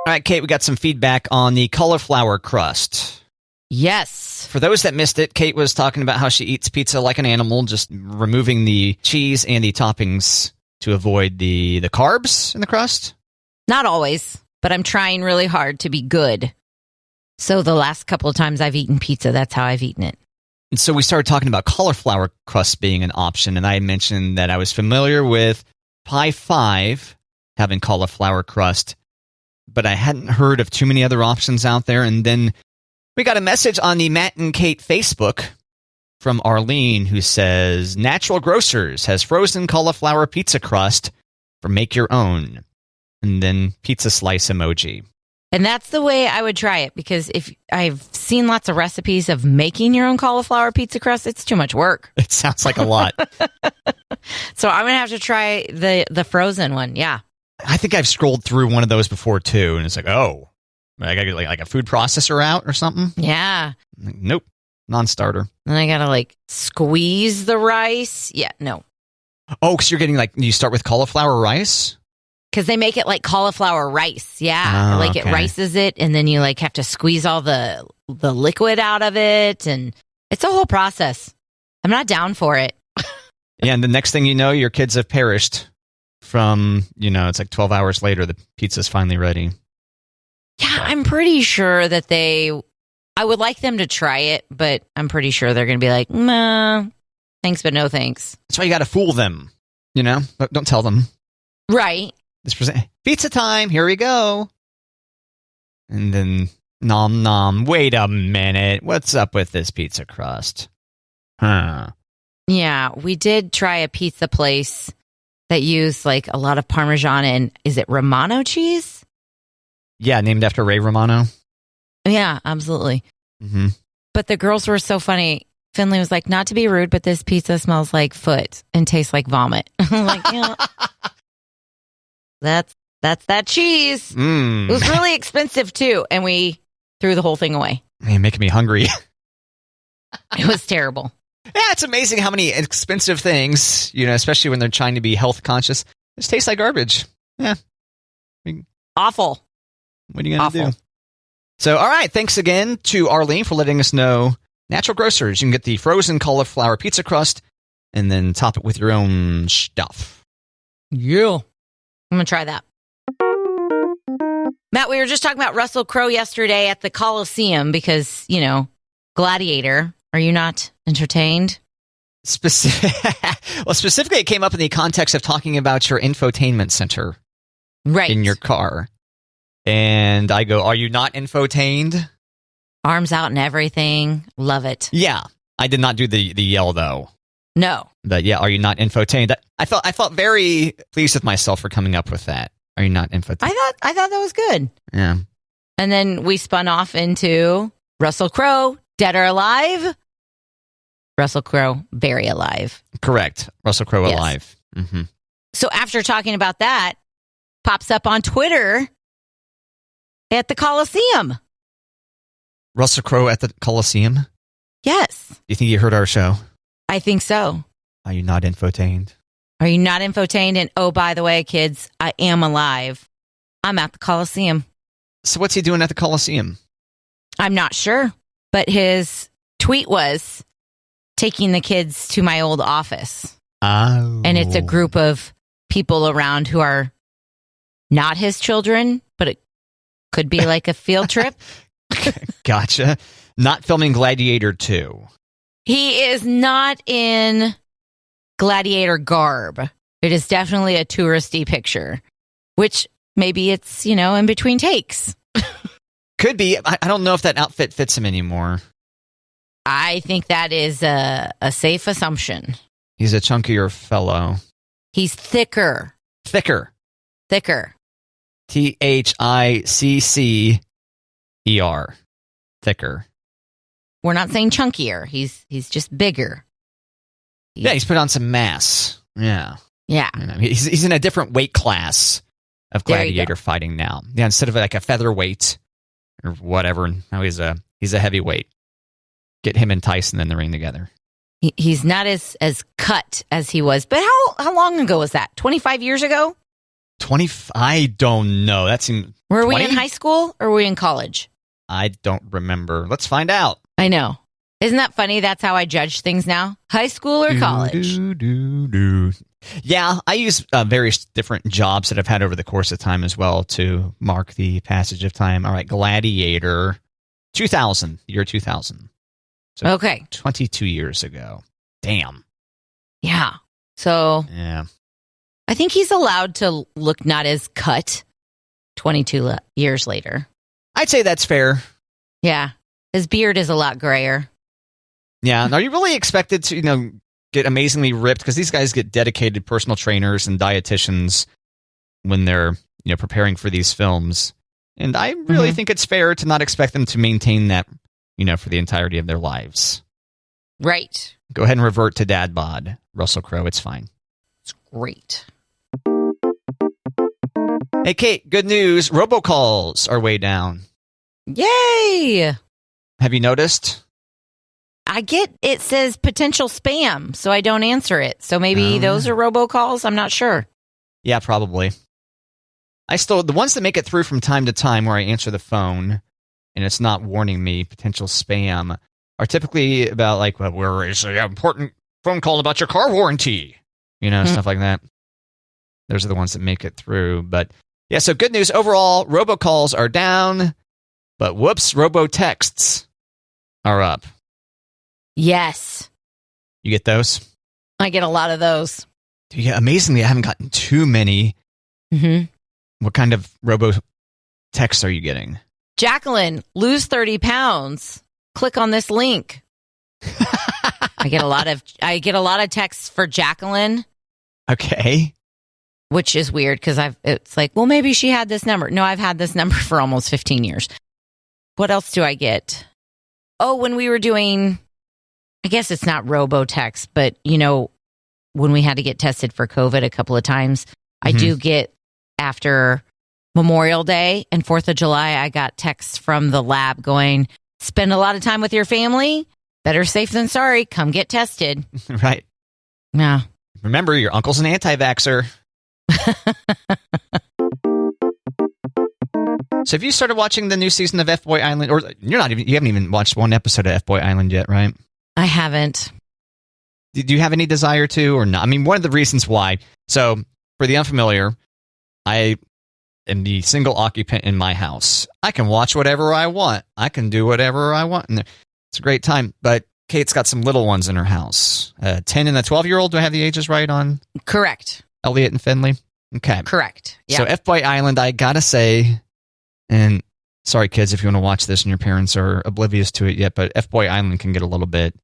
All right, Kate, we got some feedback on the cauliflower crust. Yes. For those that missed it, Kate was talking about how she eats pizza like an animal, just removing the cheese and the toppings to avoid the carbs in the crust. Not always, but I'm trying really hard to be good. So the last couple of times I've eaten pizza, that's how I've eaten it. And so we started talking about cauliflower crust being an option, and I mentioned that I was familiar with Pie 5 having cauliflower crust, but I hadn't heard of too many other options out there. And then we got a message on the Matt and Kate Facebook from Arlene who says, Natural Grocers has frozen cauliflower pizza crust for make your own. And then pizza slice emoji. And that's the way I would try it, because if I've seen lots of recipes of making your own cauliflower pizza crust, it's too much work. It sounds like a lot. So I'm going to have to try the frozen one. Yeah. I think I've scrolled through one of those before too, and it's like, oh, I got to get like a food processor out or something. Yeah. Nope, non-starter. And I got to squeeze the rice. Yeah, no. Oh, because you're getting you start with cauliflower rice? Because they make it like cauliflower rice. Yeah. Oh, It rices it, and then you have to squeeze all the liquid out of it, and it's a whole process. I'm not down for it. Yeah, and the next thing you know, your kids have perished from, it's like 12 hours later, the pizza's finally ready. Yeah, I'm pretty sure that I would like them to try it, but I'm pretty sure they're going to be like, nah, thanks, but no thanks. That's why you got to fool them, Don't tell them. Right. Just present, pizza time, here we go. And then, nom nom, wait a minute, what's up with this pizza crust? Huh. Yeah, we did try a pizza place that used a lot of Parmesan and, is it Romano cheese? Yeah, named after Ray Romano. Yeah, absolutely. Mm-hmm. But the girls were so funny. Finley was like, not to be rude, but this pizza smells like foot and tastes like vomit. I'm like, that's that cheese. It was really expensive too, and we threw the whole thing away. Man, making me hungry. It was terrible. Yeah, it's amazing how many expensive things, especially when they're trying to be health conscious, just taste like garbage. Yeah. Awful. What are you going to do? So, all right. Thanks again to Arlene for letting us know. Natural Grocers. You can get the frozen cauliflower pizza crust and then top it with your own stuff. Yeah. I'm going to try that. Matt, we were just talking about Russell Crowe yesterday at the Coliseum because, Gladiator. Are you not entertained? Specifically, it came up in the context of talking about your infotainment center in your car. And I go, are you not infotained? Arms out and everything. Love it. Yeah. I did not do the yell, though. No. But yeah, are you not infotained? I felt very pleased with myself for coming up with that. Are you not infotained? I thought that was good. Yeah. And then we spun off into Russell Crowe, dead or alive? Russell Crowe, very alive. Correct. Russell Crowe alive. Mm-hmm. So after talking about that, pops up on Twitter at the Coliseum. Russell Crowe at the Coliseum? Yes. Do you think you heard our show? I think so. Are you not infotained? Are you not infotained? And oh, by the way, kids, I am alive. I'm at the Coliseum. So what's he doing at the Coliseum? I'm not sure, but his tweet was taking the kids to my old office. Oh. And it's a group of people around who are not his children, but it could be like a field trip. Gotcha. Not filming Gladiator 2. He is not in Gladiator garb. It is definitely a touristy picture, which maybe it's, in between takes. Could be. I don't know if that outfit fits him anymore. I think that is a safe assumption. He's a chunkier fellow. He's thicker. Thicker. Thicker. THICCER. Thicker. We're not saying chunkier. He's just bigger. He's put on some mass. Yeah. Yeah. He's in a different weight class of gladiator fighting now. Yeah, instead of like a featherweight or whatever, now he's a heavyweight. Get him and Tyson in the ring together. He's not as cut as he was. But how long ago was that? 25 years ago? 20. I don't know. That seems. Were we in high school or were we in college? I don't remember. Let's find out. I know. Isn't that funny? That's how I judge things now. High school or college? Yeah, I use various different jobs that I've had over the course of time as well to mark the passage of time. All right, Gladiator, 2000, year 2000. So okay. 22 years ago. Damn. Yeah. So yeah, I think he's allowed to look not as cut 22 years later. I'd say that's fair. Yeah. His beard is a lot grayer. Yeah. And are you really expected to, get amazingly ripped? Because these guys get dedicated personal trainers and dietitians when they're, preparing for these films. And I really think it's fair to not expect them to maintain that, for the entirety of their lives. Right. Go ahead and revert to Dad Bod, Russell Crowe. It's fine. It's great. Hey, Kate, good news. Robocalls are way down. Yay! Have you noticed? It says potential spam, so I don't answer it. So maybe those are robocalls? I'm not sure. Yeah, probably. The ones that make it through from time to time where I answer the phone and it's not warning me potential spam are typically about where is an important phone call about your car warranty? Stuff like that. Those are the ones that make it through. But yeah, so good news. Overall, robocalls are down, but whoops, robotexts are up. Yes. You get those? I get a lot of those. Yeah, amazingly, I haven't gotten too many. Mm-hmm. What kind of robotexts are you getting? Jacqueline, lose 30 pounds. Click on this link. I get a lot of texts for Jacqueline. Okay. Which is weird because it's like, well, maybe she had this number. No, I've had this number for almost 15 years. What else do I get? Oh, when we were doing, I guess it's not robotext, but when we had to get tested for COVID a couple of times, I do get after Memorial Day and 4th of July, I got texts from the lab going, spend a lot of time with your family. Better safe than sorry. Come get tested. Right. Yeah. Remember, your uncle's an anti-vaxxer. So have you started watching the new season of F-Boy Island? Or you haven't even watched one episode of F-Boy Island yet, right? I haven't. Do you have any desire to or not? I mean, one of the reasons why. So for the unfamiliar, I am the single occupant in my house. I can watch whatever I want. I can do whatever I want. And it's a great time. But Kate's got some little ones in her house. 10 and a 12-year-old. Do I have the ages right on? Correct. Elliot and Finley? Okay. Correct. Yeah. So F-Boy Island, I gotta say, and sorry kids if you want to watch this and your parents are oblivious to it yet, but F-Boy Island can get a little bit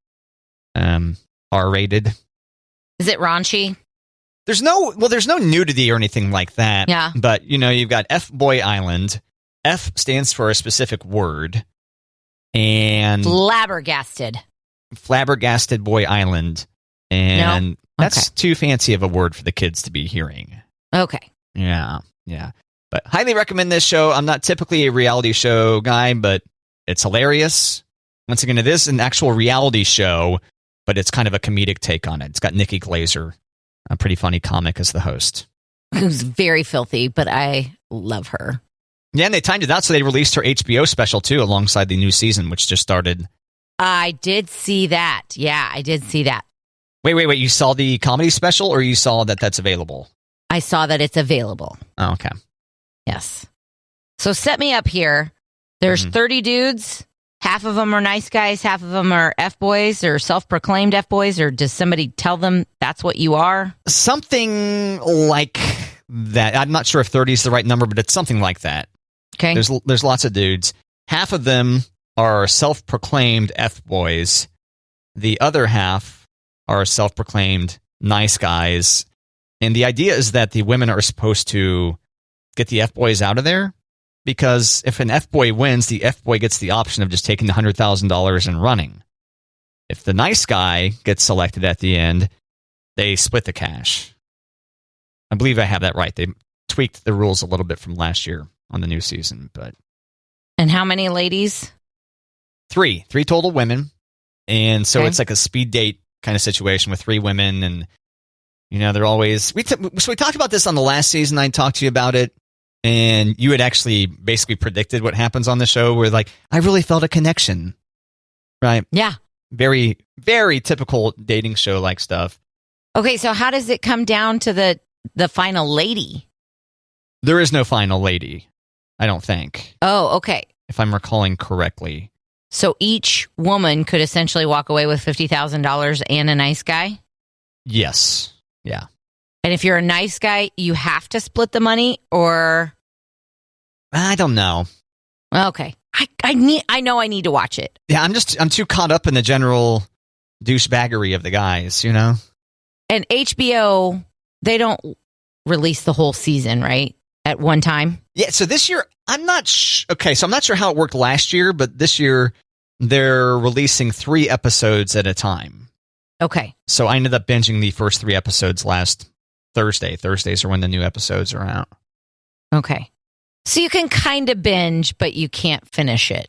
R-rated. Is it raunchy? There's no nudity or anything like that. Yeah. But, you've got F-Boy Island. F stands for a specific word. And Flabbergasted Boy Island. And no? that's too fancy of a word for the kids to be hearing. Okay. Yeah. But highly recommend this show. I'm not typically a reality show guy, but it's hilarious. Once again, it is an actual reality show, but it's kind of a comedic take on it. It's got Nikki Glazer, a pretty funny comic, as the host. Who's very filthy, but I love her. Yeah, and they timed it out, so they released her HBO special, too, alongside the new season, which just started. I did see that. Yeah, I did see that. Wait. You saw the comedy special, or you saw that that's available? I saw that it's available. Oh, okay. Yes. So set me up here. There's 30 dudes. Half of them are nice guys. Half of them are F-boys or self-proclaimed F-boys. Or does somebody tell them that's what you are? Something like that. I'm not sure if 30 is the right number, but it's something like that. Okay. There's lots of dudes. Half of them are self-proclaimed F-boys. The other half are self-proclaimed nice guys. And the idea is that the women are supposed to get the F-boys out of there, because if an F-boy wins, the F-boy gets the option of just taking the $100,000 and running. If the nice guy gets selected at the end, they split the cash. I believe I have that right. They tweaked the rules a little bit from last year on the new season. And how many ladies? Three total women. And so Okay. it's like a speed date kind of situation with 3 women, and They're always so we talked about this on the last season. I talked to you about it, and you had actually basically predicted what happens on the show. Where like I really felt a connection, right? Yeah, very very typical dating show like stuff. Okay, so how does it come down to the final lady? There is no final lady, I don't think. Oh, okay. If I'm recalling correctly. So each woman could essentially walk away with $50,000 and a nice guy? Yes. Yeah. And if you're a nice guy, you have to split the money, or? I don't know. Okay. I know I need to watch it. Yeah, I'm too caught up in the general douchebaggery of the guys, And HBO, they don't release the whole season, right? At one time? Yeah, so this year, I'm not okay, so I'm not sure how it worked last year, but this year they're releasing 3 episodes at a time. Okay. So I ended up binging the first 3 episodes last Thursday. Thursdays are when the new episodes are out. Okay. So you can kind of binge, but you can't finish it.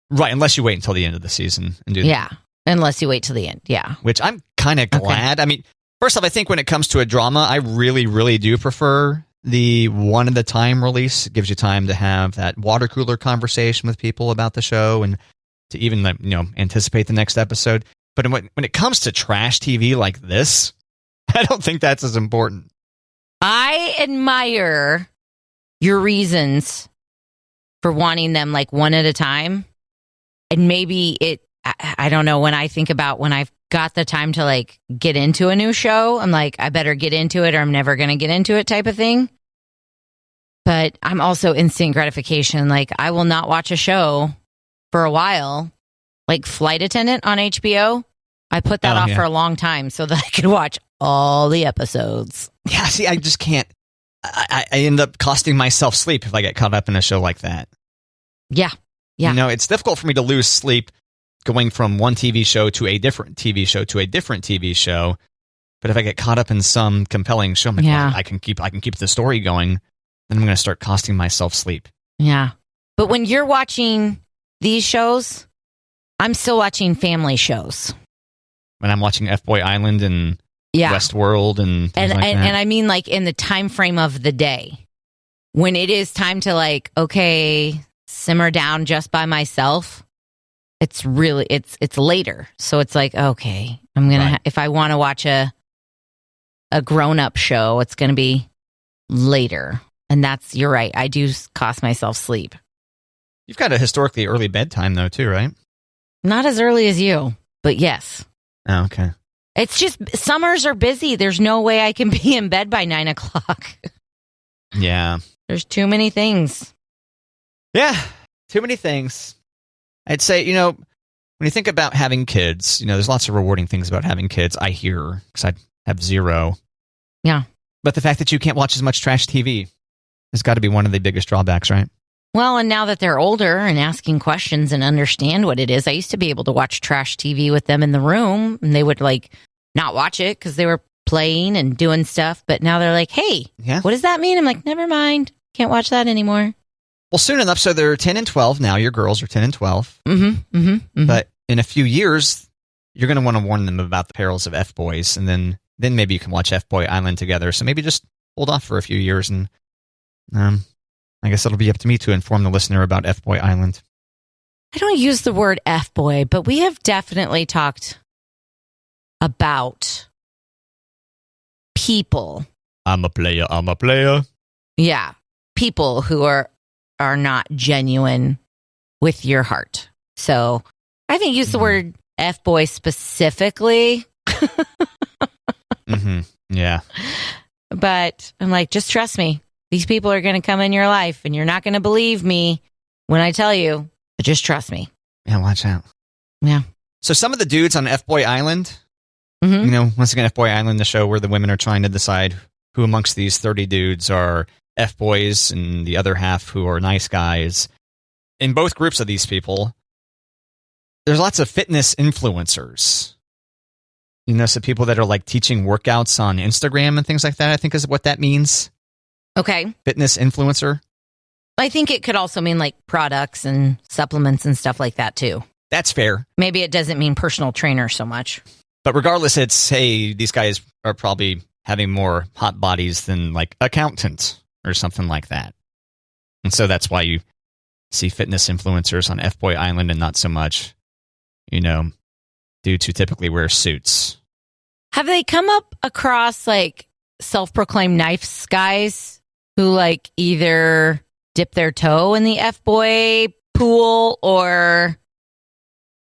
Right, unless you wait until the end of the season and do that. Yeah, unless you wait till the end, yeah. Which I'm kind of glad. Okay. I mean, first off, I think when it comes to a drama, I really, really do prefer the one at a time release. It gives you time to have that water cooler conversation with people about the show and to even anticipate the next episode. But when it comes to trash TV like this, I don't think that's as important. I admire your reasons for wanting them like one at a time. And maybe I don't know, when I think about when I've got the time to like get into a new show, I'm like, I better get into it or I'm never going to get into it type of thing. But I'm also instant gratification. Like, I will not watch a show for a while. Like Flight Attendant on HBO, I put that off for a long time so that I could watch all the episodes. Yeah, see, I just can't. I end up costing myself sleep if I get caught up in a show like that. Yeah, yeah. It's difficult for me to lose sleep going from one TV show to a different TV show to a different TV show. But if I get caught up in some compelling show, I'm like, well, I can keep the story going. Then I'm going to start costing myself sleep. Yeah. But when you're watching these shows, I'm still watching family shows. When I'm watching F-Boy Island and Westworld and things like that. And I mean like in the time frame of the day. When it is time to like, okay, simmer down just by myself, it's really, it's later. So it's like, okay, I'm going to, if I want to watch a grown-up show, it's going to be later. And you're right. I do cost myself sleep. You've got a historically early bedtime, though, too, right? Not as early as you, but yes. Oh, okay. It's just summers are busy. There's no way I can be in bed by 9 o'clock. Yeah. There's too many things. Yeah, too many things. I'd say, when you think about having kids, there's lots of rewarding things about having kids, I hear, because I have 0. Yeah. But the fact that you can't watch as much trash TV has got to be one of the biggest drawbacks, right? Well, and now that they're older and asking questions and understand what it is, I used to be able to watch trash TV with them in the room, and they would like not watch it because they were playing and doing stuff. But now they're like, hey, what does that mean? I'm like, never mind. Can't watch that anymore. Well, soon enough, so they're 10 and 12 now. Your girls are 10 and 12. Mm-hmm. But in a few years, you're going to want to warn them about the perils of F-Boys, and then maybe you can watch F-Boy Island together. So maybe just hold off for a few years, and I guess it'll be up to me to inform the listener about F-Boy Island. I don't use the word F-Boy, but we have definitely talked about people. I'm a player. Yeah. People who are not genuine with your heart. So I think use the word F-Boy specifically. Yeah. But I'm like, just trust me. These people are going to come in your life and you're not going to believe me when I tell you, but just trust me. Yeah, watch out. Yeah. So some of the dudes on F-Boy Island, once again, F-Boy Island, the show where the women are trying to decide who amongst these 30 dudes are F-Boys and the other half who are nice guys. In both groups of these people, there's lots of fitness influencers. So people that are like teaching workouts on Instagram and things like that, I think is what that means. Okay. Fitness influencer. I think it could also mean like products and supplements and stuff like that too. That's fair. Maybe it doesn't mean personal trainer so much. But regardless, it's, hey, these guys are probably having more hot bodies than like accountant or something like that. And so that's why you see fitness influencers on F-Boy Island and not so much, due to typically wear suits. Have they come up across like self-proclaimed knife guys who like either dip their toe in the F-Boy pool or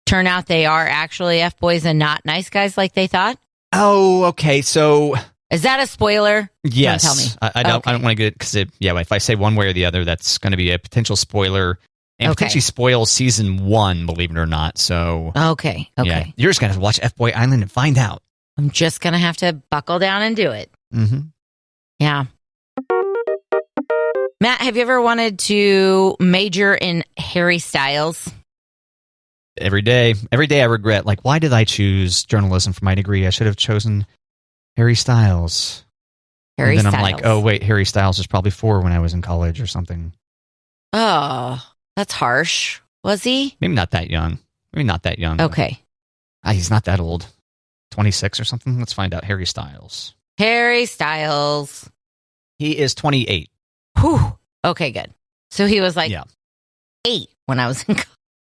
turn out they are actually F-Boys and not nice guys like they thought? Oh, okay. So is that a spoiler? Yes. Don't tell me. I don't want to get it because if I say one way or the other, that's going to be a potential spoiler and potentially spoil season 1, believe it or not. So okay. Yeah, you're just going to have to watch F-Boy Island and find out. I'm just going to have to buckle down and do it. Mm-hmm. Yeah. Matt, have you ever wanted to major in Harry Styles? Every day I regret, like, why did I choose journalism for my degree? I should have chosen Harry Styles. And then I'm like, oh, wait, Harry Styles was probably 4 when I was in college or something. Oh, that's harsh. Was he? Maybe not that young. Okay. He's not that old. 26 or something? Let's find out. Harry Styles. Harry Styles. He is 28. Whew. Okay, good. So he was like 8 when I was in college.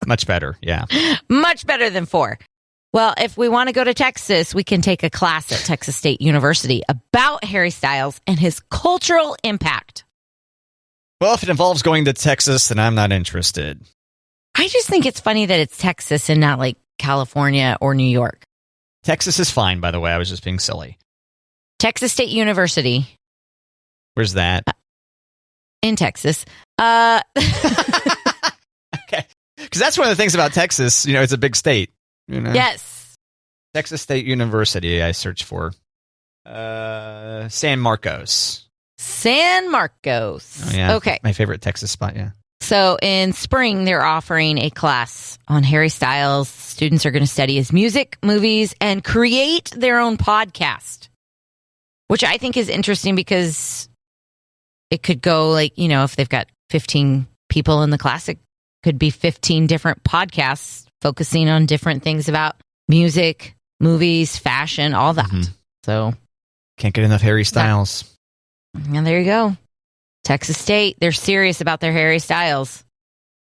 Much better, yeah. Much better than 4. Well, if we want to go to Texas, we can take a class at Texas State University about Harry Styles and his cultural impact. Well, if it involves going to Texas, then I'm not interested. I just think it's funny that it's Texas and not like California or New York. Texas is fine, by the way. I was just being silly. Texas State University. Where's that? In Texas. Okay. Because that's one of the things about Texas. It's a big state. Yes. Texas State University, I searched for. San Marcos. San Marcos. Oh, yeah. Okay. My favorite Texas spot, yeah. So in spring, they're offering a class on Harry Styles. Students are going to study his music, movies, and create their own podcast, which I think is interesting because it could go like, if they've got 15 people in the class, it could be 15 different podcasts focusing on different things about music, movies, fashion, all that. Mm-hmm. So can't get enough Harry Styles. And there you go. Texas State, they're serious about their Harry Styles.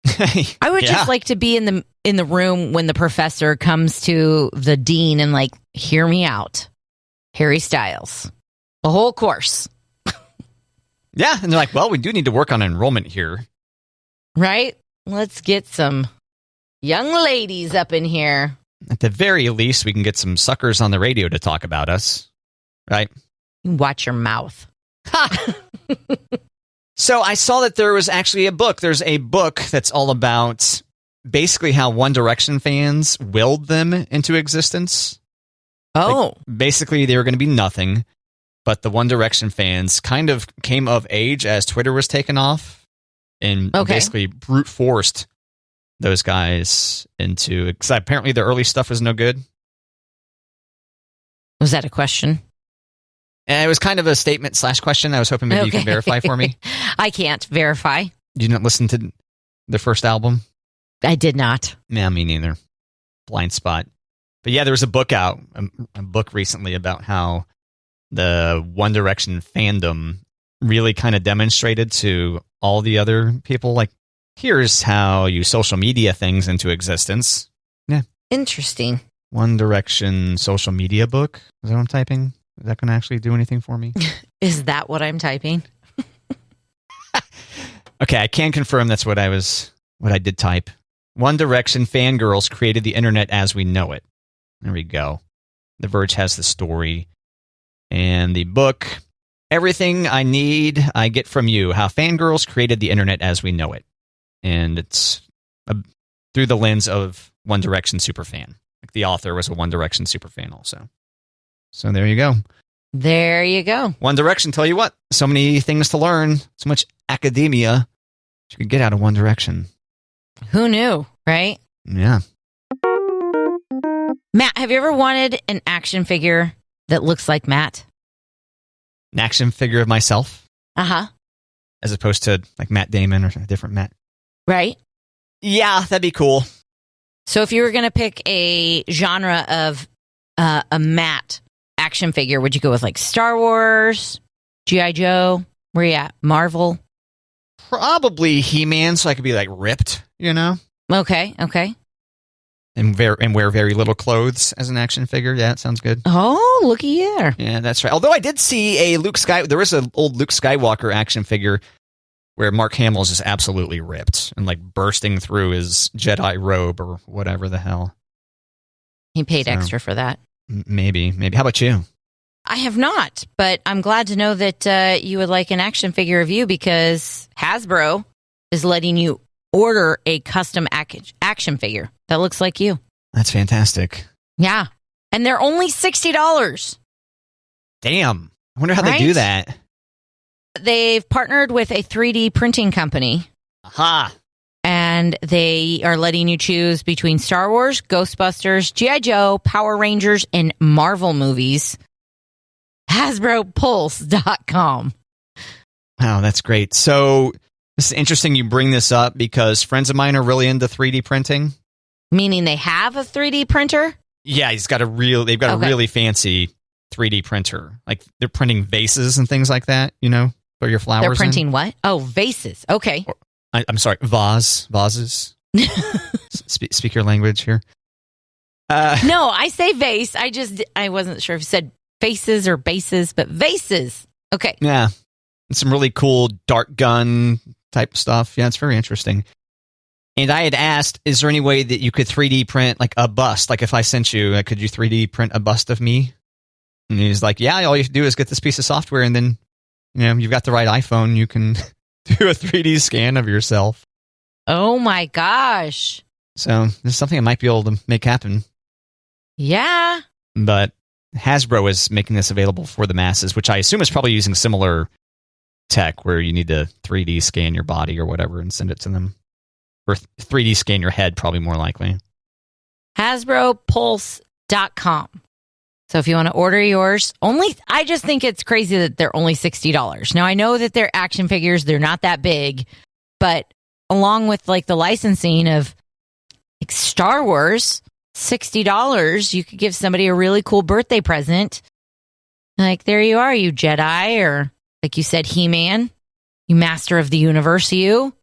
I would just like to be in the room when the professor comes to the dean and like, hear me out. Harry Styles. The whole course. Yeah, and they're like, well, we do need to work on enrollment here. Right? Let's get some young ladies up in here. At the very least, we can get some suckers on the radio to talk about us. Right? Watch your mouth. Ha! So I saw that there was actually a book. There's a book that's all about basically how One Direction fans willed them into existence. Oh. Like, basically, they were going to be nothing, but the One Direction fans kind of came of age as Twitter was taken off and basically brute forced those guys into... Because apparently the early stuff was no good. Was that a question? And it was kind of a statement / question. I was hoping maybe you could verify for me. I can't verify. You didn't listen to the first album? I did not. Yeah, me neither. Blind spot. But yeah, there was a book out, a book recently about how the One Direction fandom really kind of demonstrated to all the other people, like, here's how you social media things into existence. Yeah. Interesting. One Direction social media book. Is that what I'm typing? Is that going to actually do anything for me? Is that what I'm typing? Okay, I can confirm that's what I did type. One Direction fangirls created the internet as we know it. There we go. The Verge has the story. And the book, Everything I Need, I Get From You, How Fangirls Created the Internet as We Know It. And it's through the lens of One Direction superfan. Like the author was a One Direction superfan also. So there you go. There you go. One Direction, tell you what, so many things to learn, so much academia you could get out of One Direction. Who knew, right? Yeah. Matt, have you ever wanted an action figure that looks like Matt? An action figure of myself? Uh-huh. As opposed to like Matt Damon or a different Matt? Right. Yeah, that'd be cool. So if you were going to pick a genre of a Matt action figure, would you go with like Star Wars, G.I. Joe? Where you at? Marvel? Probably He-Man, so I could be like ripped, you know? Okay. And wear very little clothes as an action figure. Yeah, that sounds good. Oh, looky there. Yeah, that's right. Although I did see there is an old Luke Skywalker action figure where Mark Hamill is just absolutely ripped and like bursting through his Jedi robe or whatever the hell. He paid extra for that. Maybe. How about you? I have not, but I'm glad to know that you would like an action figure of you because Hasbro is letting you order a custom action figure that looks like you. That's fantastic. Yeah. And they're only $60. Damn. I wonder how they do that. They've partnered with a 3D printing company. Aha. And they are letting you choose between Star Wars, Ghostbusters, G.I. Joe, Power Rangers, and Marvel movies. HasbroPulse.com. Wow, that's great. So this is interesting you bring this up because friends of mine are really into 3D printing. Meaning they have a 3D printer? Yeah, they've got a really fancy 3D printer. Like they're printing vases and things like that, you know, for your flowers. They're printing what? Oh, vases. Okay. I'm sorry, vases. Speak your language here. No, I say vase. I wasn't sure if you said faces or bases, but vases. Okay. Yeah. And some really cool dart gun type stuff. Yeah, it's very interesting. And I had asked, is there any way that you could 3D print like a bust? Like if I sent you, could you 3D print a bust of me? And he's like, yeah, all you have to do is get this piece of software and then, you know, you've got the right iPhone. You can do a 3D scan of yourself. Oh my gosh. So there's something I might be able to make happen. Yeah. But Hasbro is making this available for the masses, which I assume is probably using similar tech where you need to 3D scan your body or whatever and send it to them. Or 3D scan your head, probably more likely. HasbroPulse.com. So if you want to order yours, I just think it's crazy that they're only $60. Now, I know that they're action figures. They're not that big. But along with like the licensing of like Star Wars, $60, you could give somebody a really cool birthday present. Like, there you are, you Jedi, or like you said, He-Man, you master of the universe, you.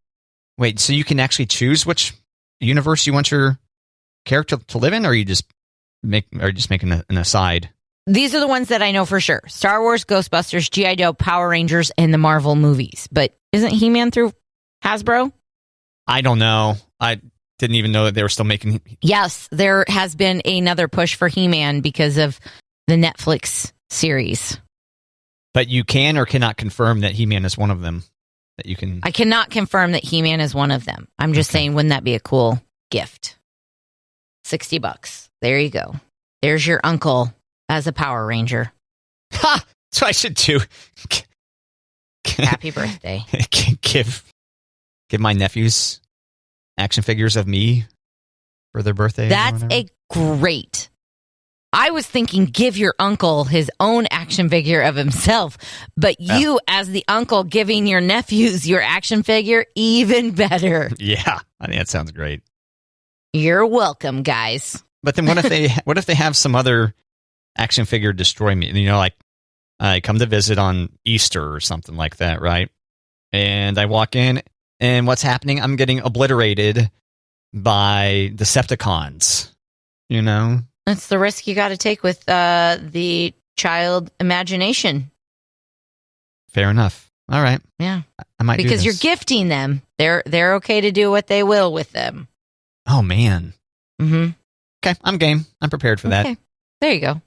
Wait, so you can actually choose which universe you want your character to live in, or are you just making an aside? These are the ones that I know for sure. Star Wars, Ghostbusters, G.I. Joe, Power Rangers, and the Marvel movies. But isn't He-Man through Hasbro? I don't know. I didn't even know that they were still making... Yes, there has been another push for He-Man because of the Netflix series. But you can or cannot confirm that He-Man is one of them? That you can... I cannot confirm that He-Man is one of them. I'm just saying, wouldn't that be a cool gift? $60. There you go. There's your uncle as a Power Ranger. Ha! That's what I should do. Happy birthday. Give my nephews action figures of me for their birthday. That's a great. I was thinking give your uncle his own action figure of himself, but you as the uncle giving your nephews your action figure, even better. Yeah, I think that sounds great. You're welcome, guys. But then what if they have some other action figure destroy me? You know, like I come to visit on Easter or something like that, right? And I walk in, and what's happening? I'm getting obliterated by Decepticons, you know? That's the risk you got to take with the child imagination. Fair enough. All right. Yeah. I might do this. Because you're gifting them. They're okay to do what they will with them. Oh, man. Mm-hmm. Okay, I'm game. I'm prepared for that. There you go.